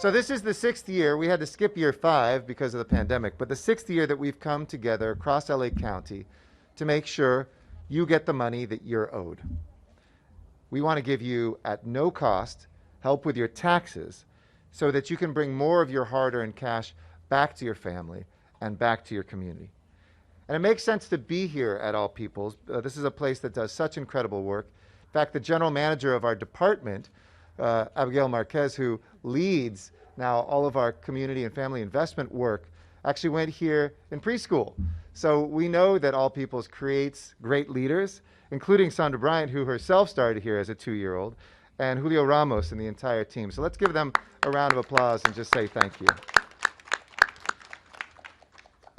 So this is the sixth year. We had to skip year 5 because of the pandemic, but the sixth year that we've come together across LA County to make sure you get the money that you're owed. We want to give you, at no cost, help with your taxes so that you can bring more of your hard-earned cash back to your family and back to your community. And it makes sense to be here at All Peoples. This is a place that does such incredible work. In fact, the general manager of our department, Abigail Marquez, who leads now all of our community and family investment work, actually went here in preschool. So we know that All Peoples creates great leaders, including Sandra Bryant, who herself started here as a 2-year-old, and Julio Ramos and the entire team. So let's give them a round of applause and just say thank you.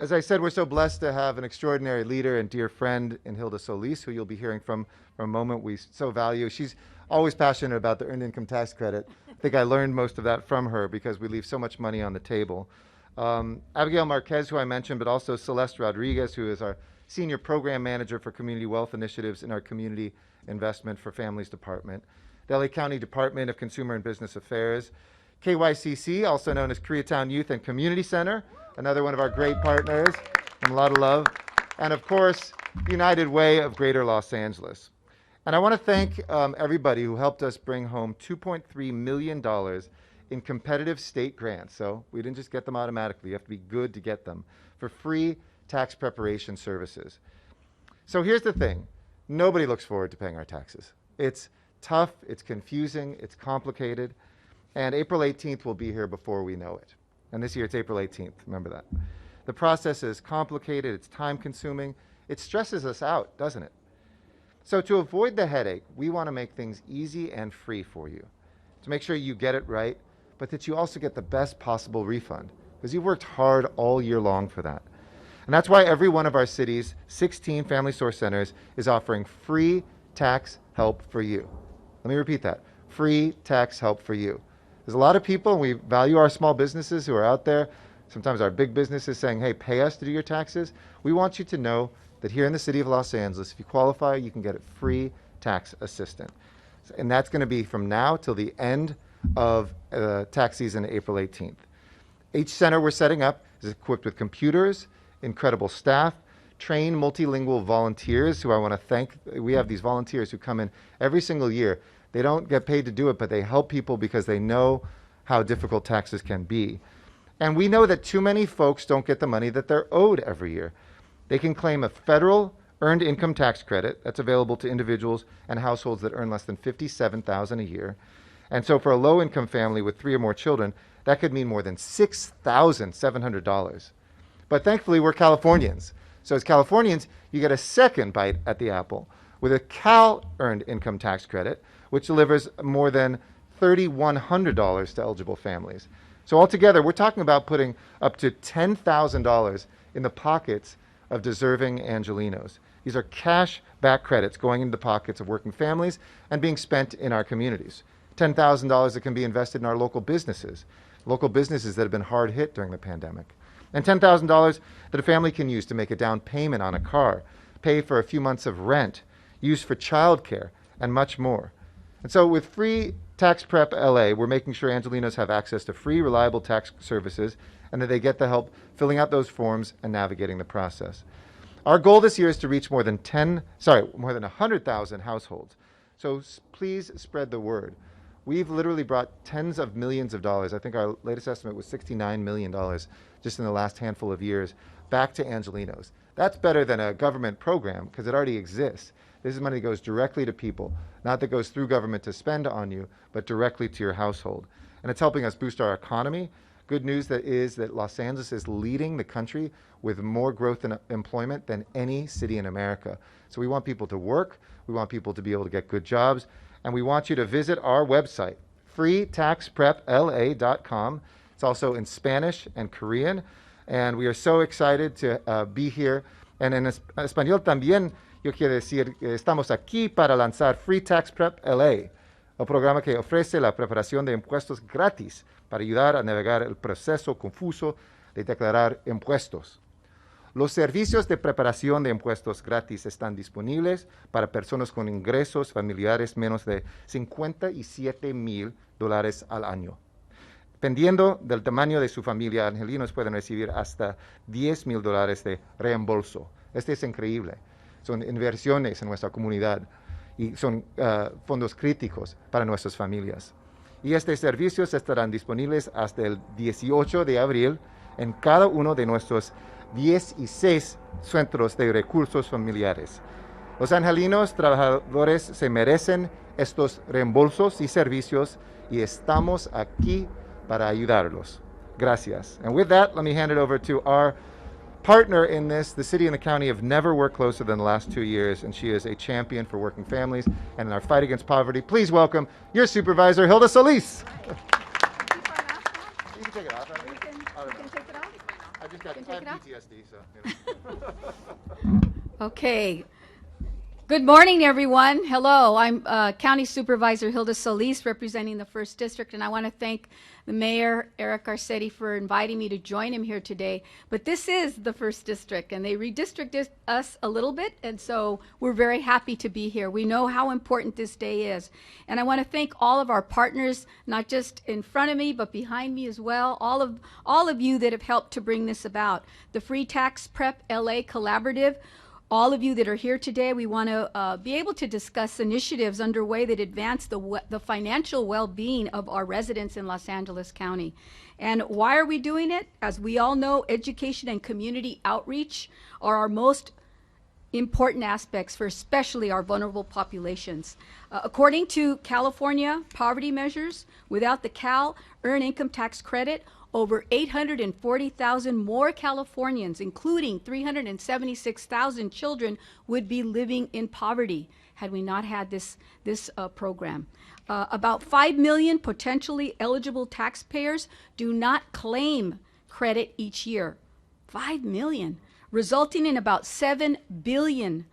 As I said, we're so blessed to have an extraordinary leader and dear friend in Hilda Solis, who you'll be hearing from a moment we so value. She's always passionate about the earned income tax credit. I think I learned most of that from her because we leave so much money on the table. Abigail Marquez, who I mentioned, but also Celeste Rodriguez, who is our Senior Program Manager for Community Wealth Initiatives in our Community Investment for Families Department. The LA County Department of Consumer and Business Affairs. KYCC, also known as Koreatown Youth and Community Center, another one of our great partners, and a lot of love. And of course, United Way of Greater Los Angeles. And I want to thank everybody who helped us bring home $2.3 million in competitive state grants. So we didn't just get them automatically. You have to be good to get them for free tax preparation services. So here's the thing. Nobody looks forward to paying our taxes. It's tough, it's confusing, it's complicated, and April 18th will be here before we know it. And this year it's April 18th, remember that. The process is complicated, it's time-consuming, it stresses us out, doesn't it? So to avoid the headache, we want to make things easy and free for you, to make sure you get it right, but that you also get the best possible refund, because you've worked hard all year long for that. And that's why every one of our city's 16 Family Source Centers is offering free tax help for you. Let me repeat that, free tax help for you. There's a lot of people, and we value our small businesses who are out there, sometimes our big businesses saying, hey, pay us to do your taxes. We want you to know that here in the city of Los Angeles, if you qualify, you can get a free tax assistant. And that's going to be from now till the end of tax season, April 18th. Each center we're setting up is equipped with computers, incredible staff, trained multilingual volunteers who I want to thank. We have these volunteers who come in every single year. They don't get paid to do it, but they help people because they know how difficult taxes can be. And we know that too many folks don't get the money that they're owed every year. They can claim a federal earned income tax credit that's available to individuals and households that earn less than $57,000 a year. And so for a low-income family with 3 or more children, that could mean more than $6,700. But thankfully, we're Californians. So as Californians, you get a second bite at the apple with a Cal earned income tax credit, which delivers more than $3,100 to eligible families. So altogether, we're talking about putting up to $10,000 in the pockets of deserving Angelenos. These are cash-back credits going into the pockets of working families and being spent in our communities. $10,000 that can be invested in our local businesses that have been hard hit during the pandemic. And $10,000 that a family can use to make a down payment on a car, pay for a few months of rent, use for childcare, and much more. And so with Free Tax Prep LA, we're making sure Angelenos have access to free, reliable tax services and that they get the help filling out those forms and navigating the process. Our goal this year is to reach more than 100,000 households. So please spread the word. We've literally brought tens of millions of dollars. I think our latest estimate was $69 million just in the last handful of years back to Angelenos. That's better than a government program because it already exists. This is money that goes directly to people, not that goes through government to spend on you, but directly to your household. And it's helping us boost our economy. Good news is that Los Angeles is leading the country with more growth in employment than any city in America. So we want people to work, we want people to be able to get good jobs, and we want you to visit our website, freetaxprepla.com. It's also in Spanish and Korean, and we are so excited to be here. And en español también, yo quiero decir que estamos aquí para lanzar Free Tax Prep LA, el programa que ofrece la preparación de impuestos gratis para ayudar a navegar el proceso confuso de declarar impuestos. Los servicios de preparación de impuestos gratis están disponibles para personas con ingresos familiares menos de $57,000 al año. Dependiendo del tamaño de su familia, angelinos pueden recibir hasta $10,000 de reembolso. Este es increíble. Son inversiones en nuestra comunidad y son fondos críticos para nuestras familias. Y estos servicios estarán disponibles hasta el 18 de abril en cada uno de nuestros 16 centros de recursos familiares. Los angelinos trabajadores se merecen estos reembolsos y servicios y estamos aquí para ayudarlos. Gracias. And with that, let me hand it over to our partner in this. The city and the county have never worked closer than the last 2 years, and she is a champion for working families and in our fight against poverty. Please welcome your supervisor, Hilda Solis. You can take it off. We can take it off? I have PTSD, so. Okay. Good morning, everyone. Hello, I'm County Supervisor Hilda Solis, representing the 1st District, and I want to thank the Mayor, Eric Garcetti, for inviting me to join him here today. But this is the 1st District, and they redistricted us a little bit, and so we're very happy to be here. We know how important this day is. And I want to thank all of our partners, not just in front of me, but behind me as well, all of you that have helped to bring this about. The Free Tax Prep LA Collaborative, all of you that are here today, we want to be able to discuss initiatives underway that advance the financial well-being of our residents in Los Angeles County. And why are we doing it? As we all know, education and community outreach are our most important aspects for especially our vulnerable populations. According to California poverty measures, without the Cal Earned Income Tax Credit, over 840,000 more Californians, including 376,000 children, would be living in poverty had we not had this program. About 5 million potentially eligible taxpayers do not claim credit each year. 5 million, resulting in about $7 billion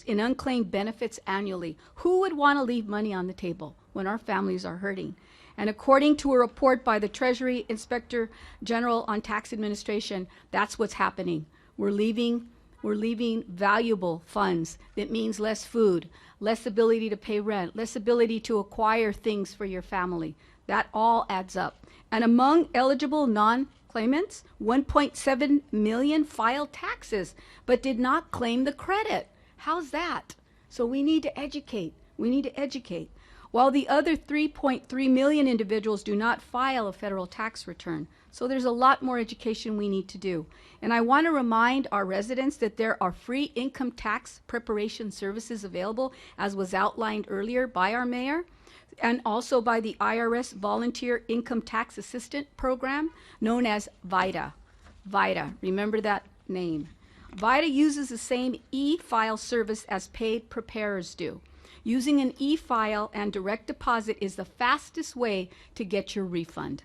in unclaimed benefits annually. Who would want to leave money on the table when our families are hurting? And according to a report by the Treasury Inspector General on Tax Administration, that's what's happening. We're leaving valuable funds. That means less food, less ability to pay rent, less ability to acquire things for your family. That all adds up. And among eligible non-claimants, 1.7 million filed taxes but did not claim the credit. How's that? So we need to educate. We need to educate. While the other 3.3 million individuals do not file a federal tax return. So there's a lot more education we need to do. And I want to remind our residents that there are free income tax preparation services available, as was outlined earlier by our mayor, and also by the IRS Volunteer Income Tax Assistant Program, known as VITA. VITA, remember that name. VITA uses the same e-file service as paid preparers do. Using an e-file and direct deposit is the fastest way to get your refund.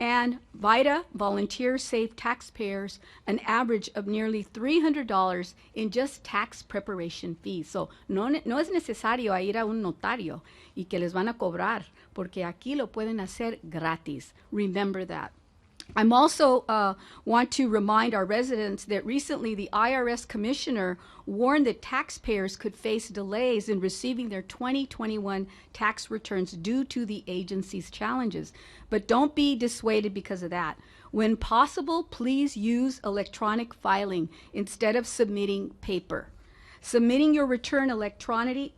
And VITA volunteers save taxpayers an average of nearly $300 in just tax preparation fees. So no es necesario ir a un notario y que les van a cobrar, porque aquí lo pueden hacer gratis. Remember that. I'm also want to remind our residents that recently the IRS commissioner warned that taxpayers could face delays in receiving their 2021 tax returns due to the agency's challenges. But don't be dissuaded because of that. When possible, please use electronic filing instead of submitting paper. Submitting your return electronically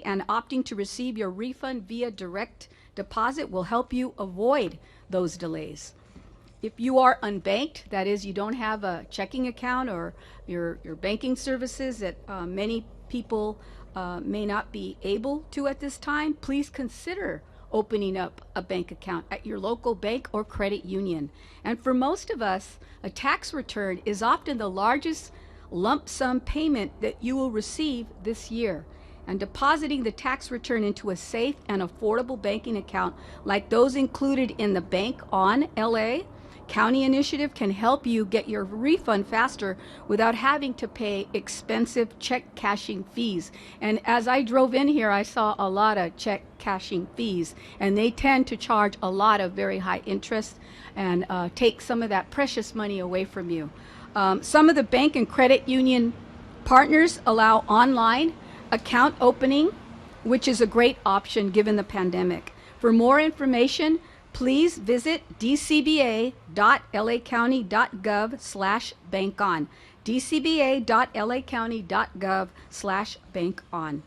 and opting to receive your refund via direct deposit will help you avoid those delays. If you are unbanked, that is, you don't have a checking account or your banking services that many people may not be able to at this time, please consider opening up a bank account at your local bank or credit union. And for most of us, a tax return is often the largest lump sum payment that you will receive this year. And depositing the tax return into a safe and affordable banking account like those included in the Bank On LA County initiative can help you get your refund faster without having to pay expensive check cashing fees. And as I drove in here, I saw a lot of check cashing fees, and they tend to charge a lot of very high interest and take some of that precious money away from you. Some of the bank and credit union partners allow online account opening, which is a great option given the pandemic. For more information, please visit dcba.lacounty.gov/bankon. dcba.lacounty.gov/bankon.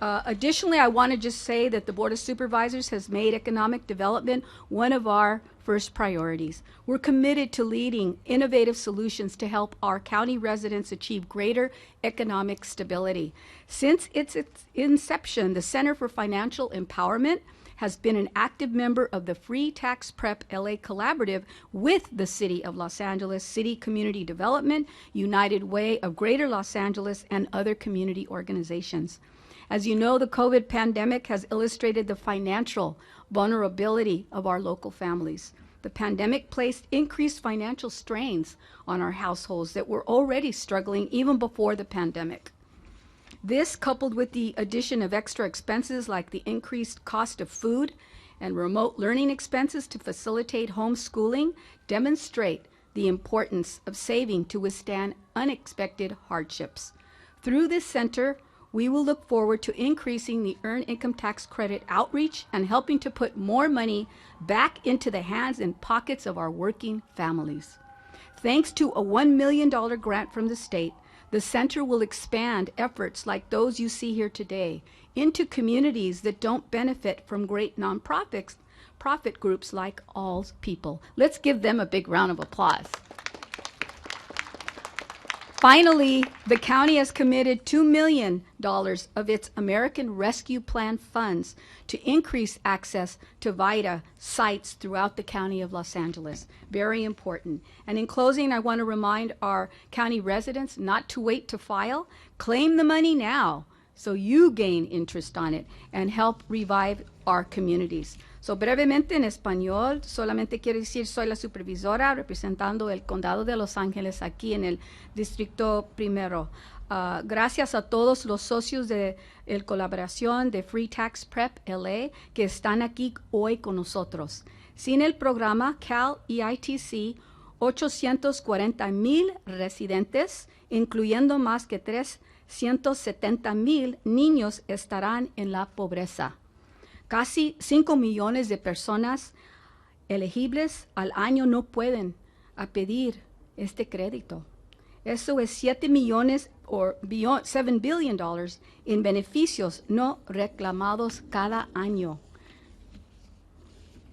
Additionally, I want to just say that the Board of Supervisors has made economic development one of our first priorities. We're committed to leading innovative solutions to help our county residents achieve greater economic stability. Since its inception, the Center for Financial Empowerment has been an active member of the Free Tax Prep LA Collaborative with the City of Los Angeles, City Community Development, United Way of Greater Los Angeles, and other community organizations. As you know, the COVID pandemic has illustrated the financial vulnerability of our local families. The pandemic placed increased financial strains on our households that were already struggling even before the pandemic. This, coupled with the addition of extra expenses like the increased cost of food and remote learning expenses to facilitate homeschooling, demonstrate the importance of saving to withstand unexpected hardships. Through this center, we will look forward to increasing the Earned Income Tax Credit outreach and helping to put more money back into the hands and pockets of our working families. Thanks to a $1 million grant from the state, the center will expand efforts like those you see here today into communities that don't benefit from great profit groups like All People. Let's give them a big round of applause. Finally, the county has committed $2 million of its American Rescue Plan funds to increase access to VITA sites throughout the county of Los Angeles. Very important. And in closing, I want to remind our county residents not to wait to file. Claim the money now so you gain interest on it and help revive our communities. So brevemente en español, solamente quiero decir, soy la supervisora representando el Condado de Los Ángeles aquí en el Distrito Primero. Gracias a todos los socios de la colaboración de Free Tax Prep LA que están aquí hoy con nosotros. Sin el programa Cal EITC, 840,000 residentes, incluyendo más que 370,000 niños, estarán en la pobreza. Casi 5 millones de personas elegibles al año no pueden pedir este crédito. Eso es 7 millones o $7 billion en beneficios no reclamados cada año.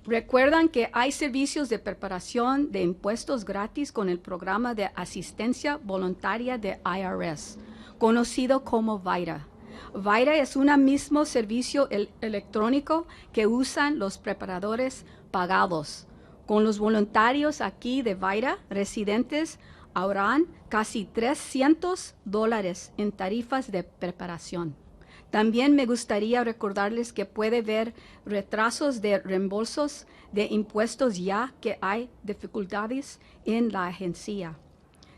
Recuerdan que hay servicios de preparación de impuestos gratis con el programa de asistencia voluntaria de IRS, conocido como VITA. VITA es un mismo servicio electrónico que usan los preparadores pagados. Con los voluntarios aquí de VITA, residentes ahorran casi $300 en tarifas de preparación. También me gustaría recordarles que puede ver retrasos de reembolsos de impuestos ya que hay dificultades en la agencia.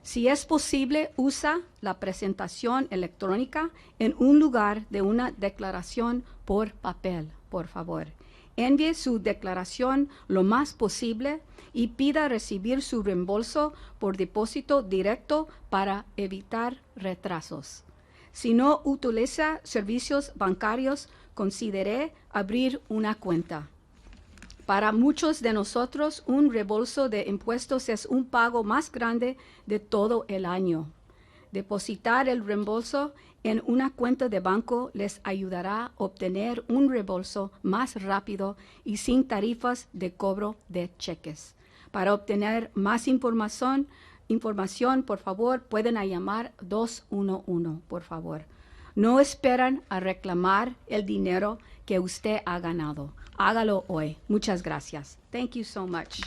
Si es posible, usa la presentación electrónica en un lugar de una declaración por papel, por favor. Envíe su declaración lo más posible y pida recibir su reembolso por depósito directo para evitar retrasos. Si no utiliza servicios bancarios, considere abrir una cuenta. Para muchos de nosotros, un reembolso de impuestos es un pago más grande de todo el año. Depositar el reembolso en una cuenta de banco les ayudará a obtener un reembolso más rápido y sin tarifas de cobro de cheques. Para obtener más información, por favor, pueden llamar 211, por favor. No esperan a reclamar el dinero que usted ha ganado. Hágalo hoy. Muchas gracias. Thank you so much.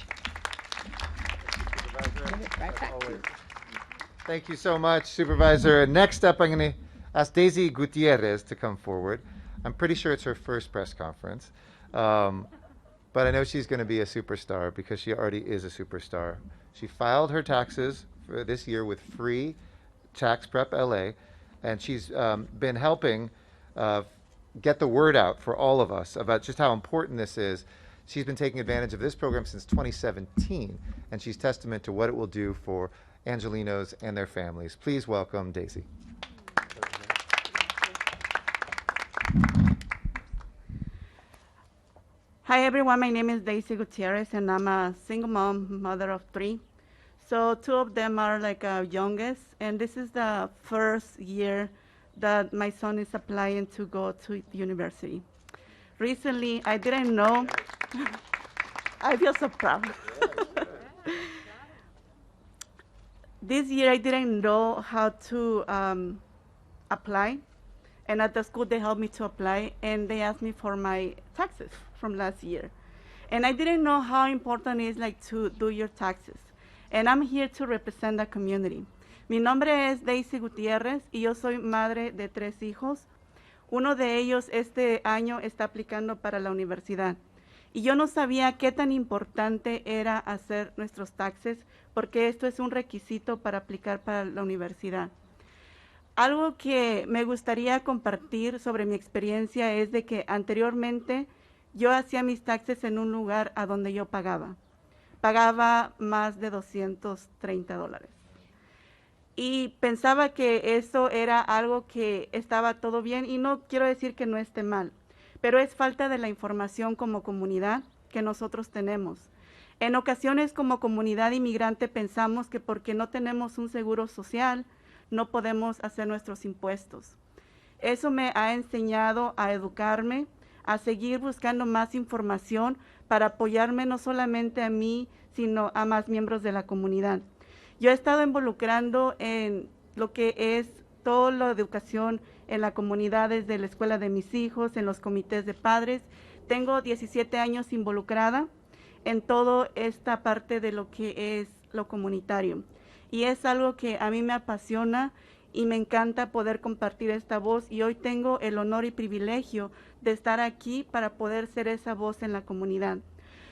Thank you so much, Supervisor. And next up, I'm going to ask Daisy Gutierrez to come forward. I'm pretty sure it's her first press conference. But I know she's going to be a superstar because she already is a superstar. She filed her taxes for this year with Free Tax Prep LA, and she's been helping get the word out for all of us about just how important this is. She's been taking advantage of this program since 2017, and she's testament to what it will do for Angelinos and their families. Please welcome Daisy. Hi everyone, my name is Daisy Gutierrez and I'm a single mom, mother of 3. So 2 of them are like youngest, and this is the first year that my son is applying to go to university. Recently, I didn't know, I feel so proud. This year I didn't know how to apply, and at the school they helped me to apply, and they asked me for my taxes from last year. And I didn't know how important it is like to do your taxes. And I'm here to represent the community. Mi nombre es Daisy Gutierrez y yo soy madre de 3 hijos. Uno de ellos este año está aplicando para la universidad. Y yo no sabía qué tan importante era hacer nuestros taxes, porque esto es un requisito para aplicar para la universidad. Algo que me gustaría compartir sobre mi experiencia es de que anteriormente yo hacía mis taxes en un lugar a donde yo pagaba. Pagaba más de $230. Y pensaba que eso era algo que estaba todo bien, y no quiero decir que no esté mal, pero es falta de la información como comunidad que nosotros tenemos. En ocasiones como comunidad inmigrante pensamos que porque no tenemos un seguro social, no podemos hacer nuestros impuestos. Eso me ha enseñado a educarme, a seguir buscando más información para apoyarme no solamente a mí, sino a más miembros de la comunidad. Yo he estado involucrando en lo que es toda la educación en la comunidad, desde la escuela de mis hijos, en los comités de padres. Tengo 17 años involucrada en toda esta parte de lo que es lo comunitario. Y es algo que a mí me apasiona y me encanta poder compartir esta voz, y hoy tengo el honor y privilegio de estar aquí para poder ser esa voz en la comunidad.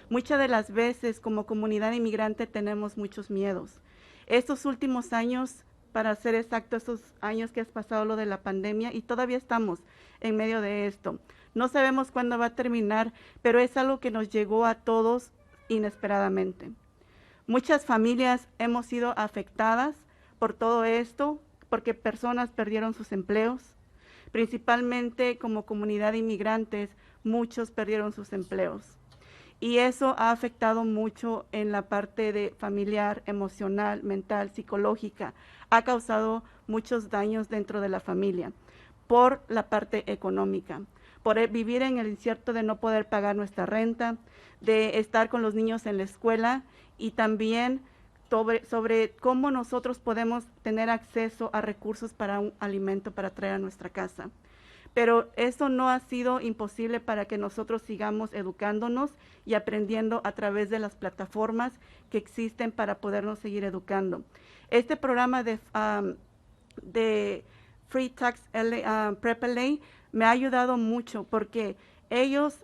Muchas de las veces como comunidad inmigrante tenemos muchos miedos. Estos últimos años, para ser exacto, estos años que has pasado lo de la pandemia, y todavía estamos en medio de esto. No sabemos cuándo va a terminar, pero es algo que nos llegó a todos inesperadamente. Muchas familias hemos sido afectadas por todo esto, porque personas perdieron sus empleos. Principalmente como comunidad de inmigrantes, muchos perdieron sus empleos. Y eso ha afectado mucho en la parte de familiar, emocional, mental, psicológica. Ha causado muchos daños dentro de la familia por la parte económica, por vivir en el incierto de no poder pagar nuestra renta, de estar con los niños en la escuela, y también sobre cómo nosotros podemos tener acceso a recursos para un alimento para traer a nuestra casa. Pero eso no ha sido imposible para que nosotros sigamos educándonos y aprendiendo a través de las plataformas que existen para podernos seguir educando. Este programa de Free Tax Prep LA me ha ayudado mucho, porque ellos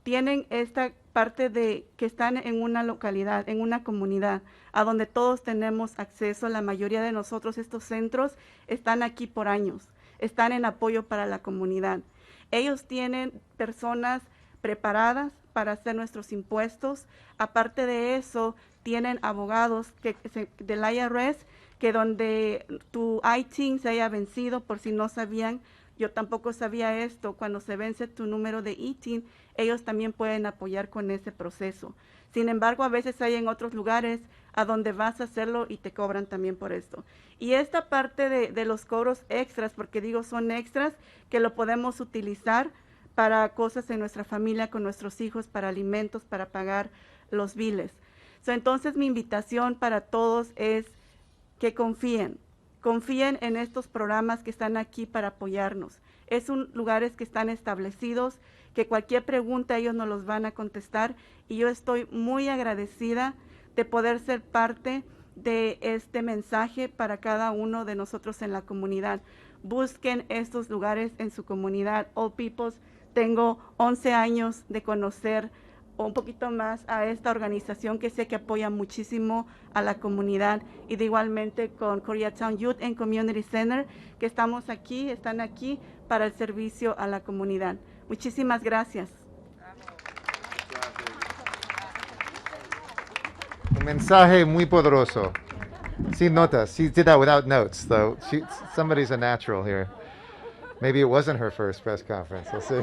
tienen esta parte de que están en una localidad, en una comunidad, a donde todos tenemos acceso. La mayoría de nosotros, estos centros, están aquí por años, están en apoyo para la comunidad. Ellos tienen personas preparadas para hacer nuestros impuestos. Aparte de eso, tienen abogados del IRS, que donde tu ITIN se haya vencido, por si no sabían, yo tampoco sabía esto, cuando se vence tu número de ITIN, ellos también pueden apoyar con ese proceso. Sin embargo, a veces hay en otros lugares a donde vas a hacerlo y te cobran también por esto. Y esta parte de los cobros extras, porque digo son extras, que lo podemos utilizar para cosas en nuestra familia, con nuestros hijos, para alimentos, para pagar los biles. Entonces mi invitación para todos es que confíen en estos programas que están aquí para apoyarnos. Lugares que están establecidos, que cualquier pregunta ellos nos los van a contestar, y yo estoy muy agradecida de poder ser parte de este mensaje para cada uno de nosotros en la comunidad. Busquen estos lugares en su comunidad. All Peoples, tengo 11 años de conocer un poquito más a esta organización, que sé que apoya muchísimo a la comunidad, y de igualmente con Koreatown Youth and Community Center, que están aquí para el servicio a la comunidad. Muchísimas gracias. Un mensaje muy poderoso. Sin notas. She did that without notes, though. Somebody's a natural here. Maybe it wasn't her first press conference. We'll see.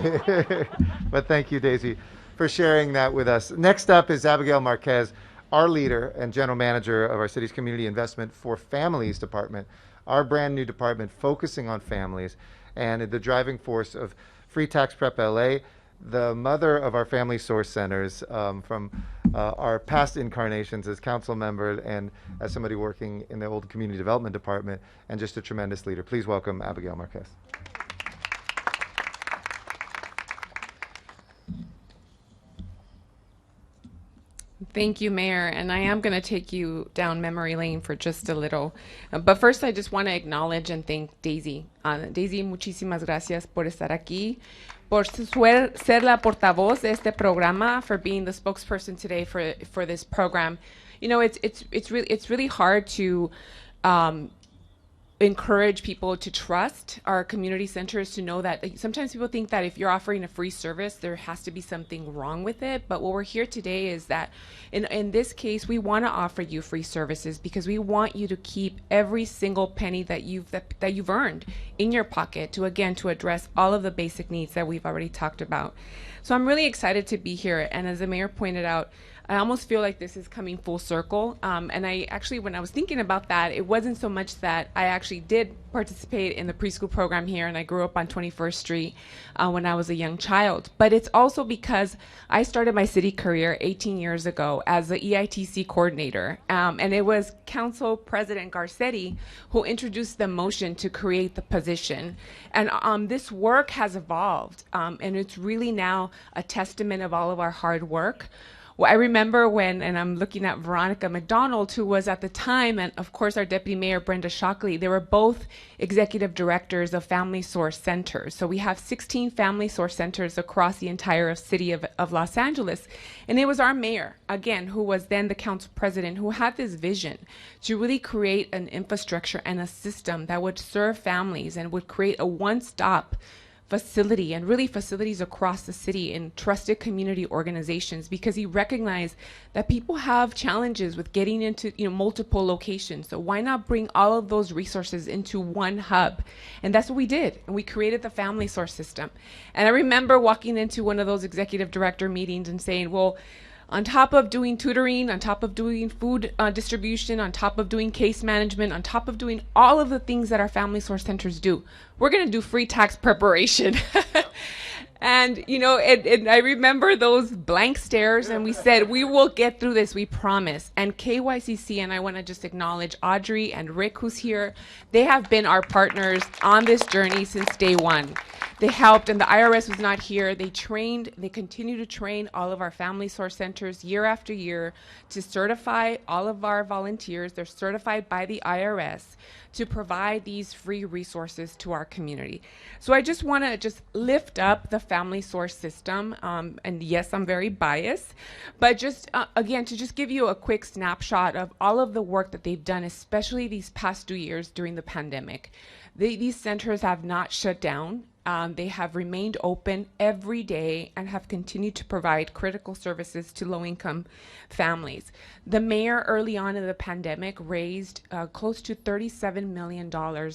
But thank you, Daisy. for sharing that with us. Next up is Abigail Marquez, our leader and general manager of our city's Community Investment for Families Department, our brand new department focusing on families and the driving force of Free Tax Prep LA, the mother of our family source centers, from our past incarnations as council member and as somebody working in the old community development department, and just a tremendous leader. Please welcome Abigail Marquez. Thank you, Mayor. And I am going to take you down memory lane for just a little. But first, I just want to acknowledge and thank Daisy. Daisy, muchísimas gracias por estar aquí, por ser la portavoz de este programa, for being the spokesperson today for this program. You know, it's really hard to encourage people to trust our community centers, to know that sometimes people think that if you're offering a free service, there has to be something wrong with it. But what we're here today is that in this case, we want to offer you free services because we want you to keep every single penny that you've earned in your pocket to address all of the basic needs that we've already talked about. So I'm really excited to be here. And as the mayor pointed out, I almost feel like this is coming full circle. And I actually, when I was thinking about that, it wasn't so much that I actually did participate in the preschool program here, and I grew up on 21st Street when I was a young child. But it's also because I started my city career 18 years ago as the EITC coordinator. And it was Council President Garcetti who introduced the motion to create the position. And this work has evolved, and it's really now a testament of all of our hard work. Well, I remember when, and I'm looking at Veronica McDonald, who was at the time, and of course our Deputy Mayor Brenda Shockley, they were both executive directors of Family Source Centers. So we have 16 Family Source Centers across the entire city of Los Angeles. And it was our mayor, again, who was then the council president, who had this vision to really create an infrastructure and a system that would serve families and would create a one-stop facility, and really facilities across the city in trusted community organizations, because he recognized that people have challenges with getting into multiple locations. So why not bring all of those resources into one hub? And that's what we did. And we created the Family Source system. And I remember walking into one of those executive director meetings and saying, well, on top of doing tutoring, on top of doing food distribution, on top of doing case management, on top of doing all of the things that our Family Source Centers do, we're going to do free tax preparation. And, and I remember those blank stares, and we said, we will get through this, we promise. And KYCC, and I want to just acknowledge Audrey and Rick, who's here, they have been our partners on this journey since day one. They helped, and the IRS was not here. They trained, they continue to train all of our Family Source Centers year after year to certify all of our volunteers. They're certified by the IRS to provide these free resources to our community. So I just want to lift up the Family Source system. And yes, I'm very biased, but again, to just give you a quick snapshot of all of the work that they've done, especially these past 2 years during the pandemic. These centers have not shut down. They have remained open every day and have continued to provide critical services to low-income families. The mayor early on in the pandemic raised close to $37 million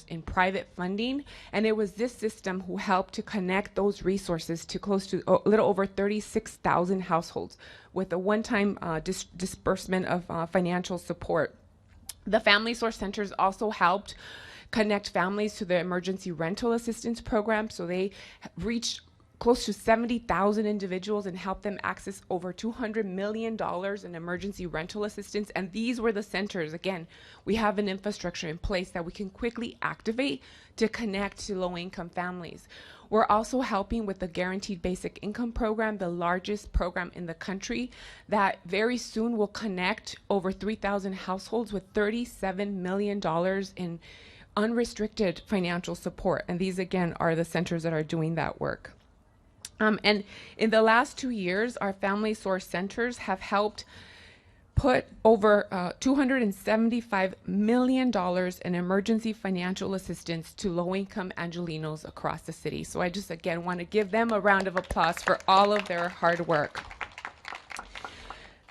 in private funding, and it was this system who helped to connect those resources to close to a little over 36,000 households with a one-time disbursement of financial support. The Family Source Centers also helped connect families to the emergency rental assistance program. So they reached close to 70,000 individuals and helped them access over $200 million in emergency rental assistance. And these were the centers. Again, we have an infrastructure in place that we can quickly activate to connect to low-income families. We're also helping with the Guaranteed Basic Income Program, the largest program in the country, that very soon will connect over 3,000 households with $37 million in unrestricted financial support. And these, again, are the centers that are doing that work. And in the last 2 years, our Family Source Centers have helped put over $275 million in emergency financial assistance to low-income Angelinos across the city. So I just, again, want to give them a round of applause for all of their hard work.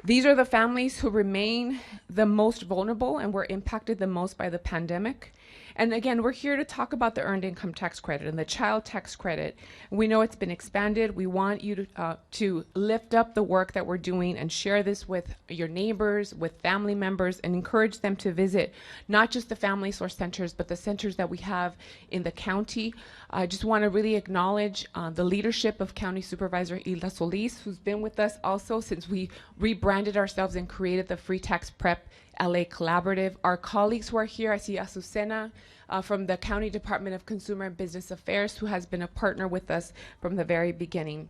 These are the families who remain the most vulnerable and were impacted the most by the pandemic. And again, we're here to talk about the Earned Income Tax Credit and the Child Tax Credit. We know it's been expanded. We want you to lift up the work that we're doing and share this with your neighbors, with family members, and encourage them to visit not just the family source centers, but the centers that we have in the county. I just want to really acknowledge the leadership of County Supervisor Hilda Solis, who's been with us also since we rebranded ourselves and created the Free Tax Prep LA Collaborative. Our colleagues who are here, I see Azucena from the County Department of Consumer and Business Affairs, who has been a partner with us from the very beginning.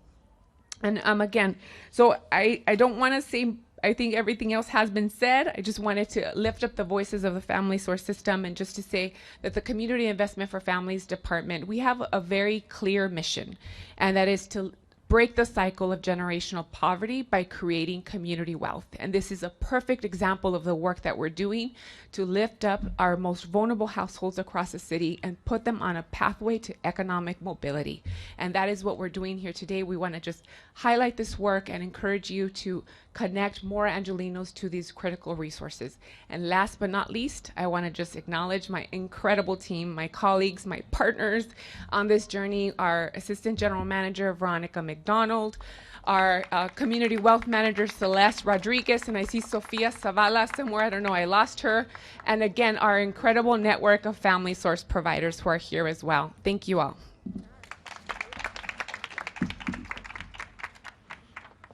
And again, so I don't want to say, I think everything else has been said. I just wanted to lift up the voices of the family source system and just to say that the Community Investment for Families Department, we have a very clear mission, and that is to break the cycle of generational poverty by creating community wealth. And this is a perfect example of the work that we're doing to lift up our most vulnerable households across the city and put them on a pathway to economic mobility. And that is what we're doing here today. We want to just highlight this work and encourage you to connect more Angelinos to these critical resources. And last but not least, I want to just acknowledge my incredible team, my colleagues, my partners on this journey, our Assistant General Manager, Veronica McDonald, our Community Wealth Manager, Celeste Rodriguez, and I see Sofia Zavala somewhere, I don't know, I lost her. And again, our incredible network of family source providers who are here as well. Thank you all.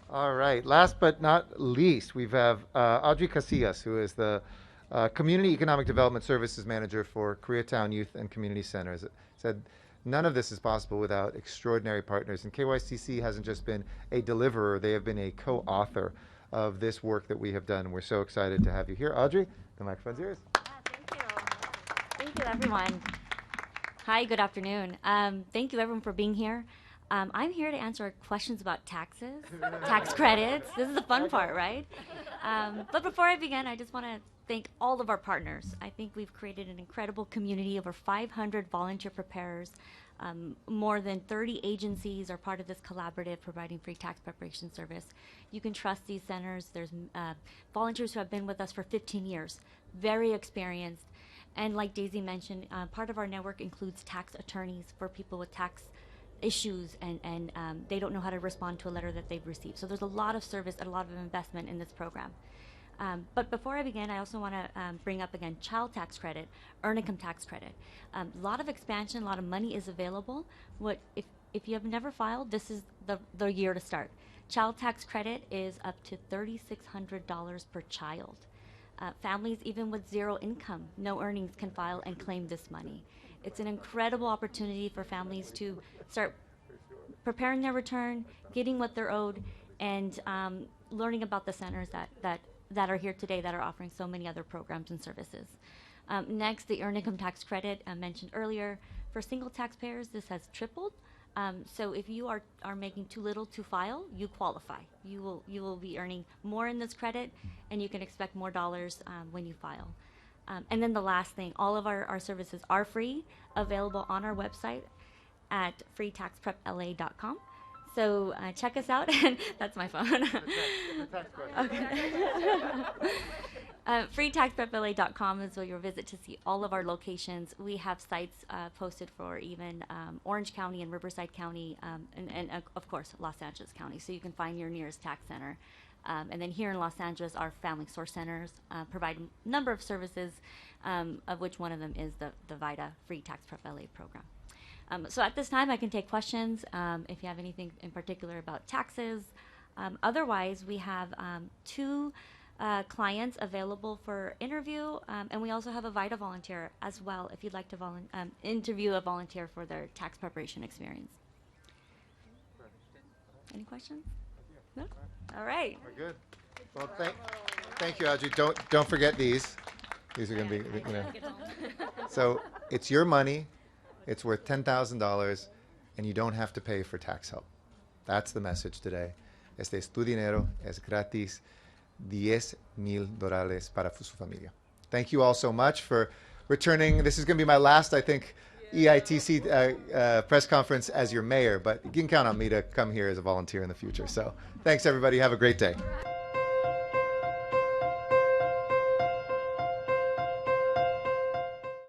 All right. Last but not least, we have Audrey Casillas, who is the Community Economic Development Services Manager for Koreatown Youth and Community Centers. Said none of this is possible without extraordinary partners. And KYCC hasn't just been a deliverer, they have been a co-author of this work that we have done. And we're so excited to have you here. Audrey, the microphone's yours. Thank you. Thank you, everyone. Hi, good afternoon. Thank you, everyone, for being here. I'm here to answer questions about taxes, tax credits. This is the fun part, right? But before I begin, I just want to thank all of our partners. I think we've created an incredible community, over 500 volunteer preparers. More than 30 agencies are part of this collaborative providing free tax preparation service. You can trust these centers. There's volunteers who have been with us for 15 years, very experienced. And like Daisy mentioned, part of our network includes tax attorneys for people with tax issues and they don't know how to respond to a letter that they've received. So there's a lot of service and a lot of investment in this program. But before I begin, I also want to bring up again child tax credit, earned income tax credit. A lot of expansion, a lot of money is available. If you have never filed, this is the year to start. Child tax credit is up to $3,600 per child. Families even with zero income, no earnings, can file and claim this money. It's an incredible opportunity for families to start preparing their return, getting what they're owed, and learning about the centers that are here today that are offering so many other programs and services. Next, the earned income tax credit I mentioned earlier. For single taxpayers, this has tripled. So if you are making too little to file, you qualify. You will be earning more in this credit, and you can expect more dollars when you file. And then the last thing, all of our services are free, available on our website at freetaxprepla.com. So check us out. That's my phone. Freetaxprepla.com is where you'll visit to see all of our locations. We have sites posted for even Orange County and Riverside County, and of course, Los Angeles County. So you can find your nearest tax center. And then here in Los Angeles, our family source centers provide a number of services, of which one of them is the VITA Free Tax Prep LA program. So at this time, I can take questions if you have anything in particular about taxes. Otherwise, we have two clients available for interview, and we also have a VITA volunteer as well if you'd like to interview a volunteer for their tax preparation experience. Any questions? No? All right. We're good. Well, thank you, Audrey. Don't forget these. These are going to be, So it's your money. It's worth $10,000, and you don't have to pay for tax help. That's the message today. Este es tu dinero, es gratis, $10,000 para su familia. Thank you all so much for returning. This is going to be my last, I think, EITC press conference as your mayor, but you can count on me to come here as a volunteer in the future. So thanks, everybody. Have a great day.